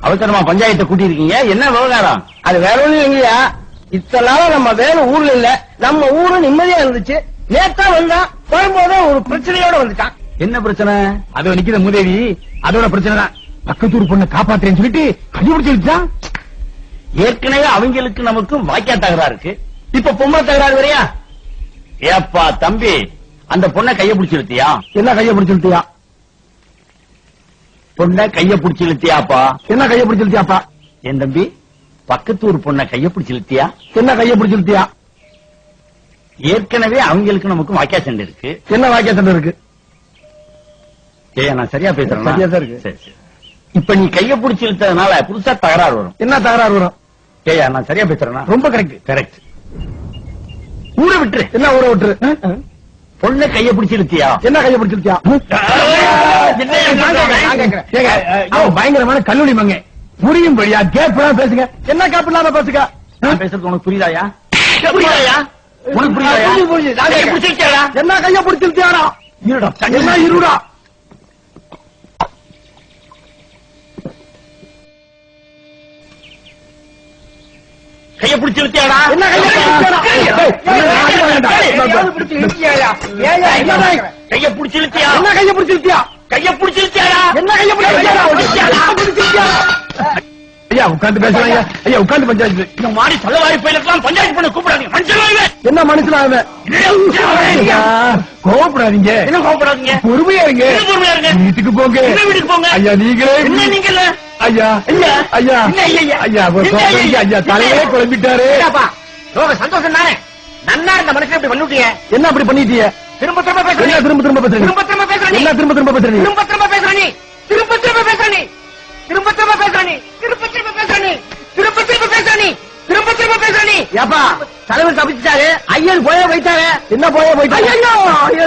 அவசரமா பஞ்சாயத்தை கூட்டி இருக்கீங்க, என்ன விவகாரம்? அது வேற ஒண்ணும் இல்லையா, இத்தனை நாளா நம்ம வேலை ஊர்ல இல்ல, நம்ம ஊரு நிம்மதியா இருந்துச்சு. நேத்தா வந்தா வரும்போதே ஒரு பிரச்சனையோட வந்துட்டான். என்ன பிரச்சனை? அதோ நிக்கிற மூதேவி, அதோட பிரச்சனை தான். பக்கத்தூர் பொண்ணு காப்பாத்துறேன்னு சொல்லிட்டு கண்டுபிடிச்சிருச்சான். ஏற்கனவே அவங்களுக்கு நமக்கும் வாக்கியா தகராறு இருக்கு, இப்ப பொம்மை தகராறு வரையா? ஏப்பா தம்பி, அந்த பொண்ணை கைய பிடிச்சு இழுத்தியா? என்ன கைய பிடிச்சிருத்தியா? பொண்ணை கைய பிடிச்சு இழுத்தியாப்பா? என்ன கைய பிடிச்சிருத்தியாப்பா? என் தம்பி, பக்கத்தூர் பொண்ணை கைய பிடிச்சு இழுத்தியா? என்ன கைய பிடிச்சிருத்தியா? ஏற்கனவே அவங்களுக்கு நமக்கும் வாக்கியா சண்டை இருக்கு. என்ன வாக்கிய சண்டை இருக்கு? ஏய், நான் சரியா பேசுறேன்? சரியா தான் இருக்கு. சரி சரி. இப்ப நீ கைய பிடிச்சு இழுத்ததுனால புதுசா தகராறு வரும். என்ன தகராறு வரும்? ஏயா, நான் சரியா பேசுறேன்னா? ரொம்ப கரெக்ட். கரெக்ட். ஊரை விட்டுரு. என்ன ஊரை விட்டுரு? பொண்ணை கைய பிடிச்சு இழுத்தியா? என்ன கைய பிடிச்சிருத்தியா? பயங்கரமான கல்லூரி மங்க புரியும்படியா கேப்லாம் பேசுங்க. என்ன கேப் இல்லாம பேசுங்க. நான் பேசுறது உனக்கு புரியுதாயா? புரியுதாயா? உனக்கு புரியுதாயா? கைய பிடிச்சிருக்கியாடா? என்ன கைய பிடிச்சிருத்தியாடா? இருடா, என்ன இருடா? கைய பிடிச்சு இழுத்தியாடா? என்ன கைய பிடிச்சிருத்தியாடா? கைய பிடிச்சு இழுத்தியா? என்ன கைய பிடிச்சிருத்தியா? கைய பிடிச்சு இழுத்தியாடா? என்ன கைய பிடிச்சிருத்தியா? ஐயா உட்கார்ந்து பேசுறாங்க. ஐயா உட்கார்ந்து பஞ்சாயத்து. இந்த மாதிரி தலைவாரி பயிலுக்கெல்லாம் பஞ்சாயத்து பண்ண கூப்பிடாதீங்க. மனுஷனாவே என்ன மனுஷனாவே? கோவப்படாதீங்க. என்ன கோவப்படாதீங்க? பொறுமையா இருங்க. என்ன பொறுமையா இருங்க? வீட்டுக்கு போங்க. என்ன வீட்டுக்கு போங்க? ஐயா நீங்களே என்ன நீங்கல்ல? ஐயா ஐயா ஐயா என்ன ஐயா? ஐயா ஐயா தலையே குழம்பிட்டாரு. சந்தோஷம் தானே? நன்னா இருந்த மனுஷன் இப்படி பண்ணிட்டீங்க. என்ன அப்படி பண்ணிட்டீங்க? திரும்ப திரும்ப பேசுறீங்க. என்ன திரும்ப திரும்ப பேசுறீங்க? திரும்ப திரும்ப பேசுறீங்க. என்ன திரும்ப திரும்ப பேசுறீங்க? திரும்ப திரும்ப பேசுறீங்க. திரும்ப திரும்ப பேசுறீங்க. திரும்ப திரும்ப பேசுறீங்க. திரும்ப திரும்ப பேசுறீங்க. திரும்ப திரும்ப பேசுறீங்க. திரும்ப திரும்ப பேசுறீங்க. ஏப்பா தலைவர் தப்பிச்சிட்டாரு, ஐயன் போய போயிட்டாரு. என்ன போய் போயிட்டாங்க? ஐயோ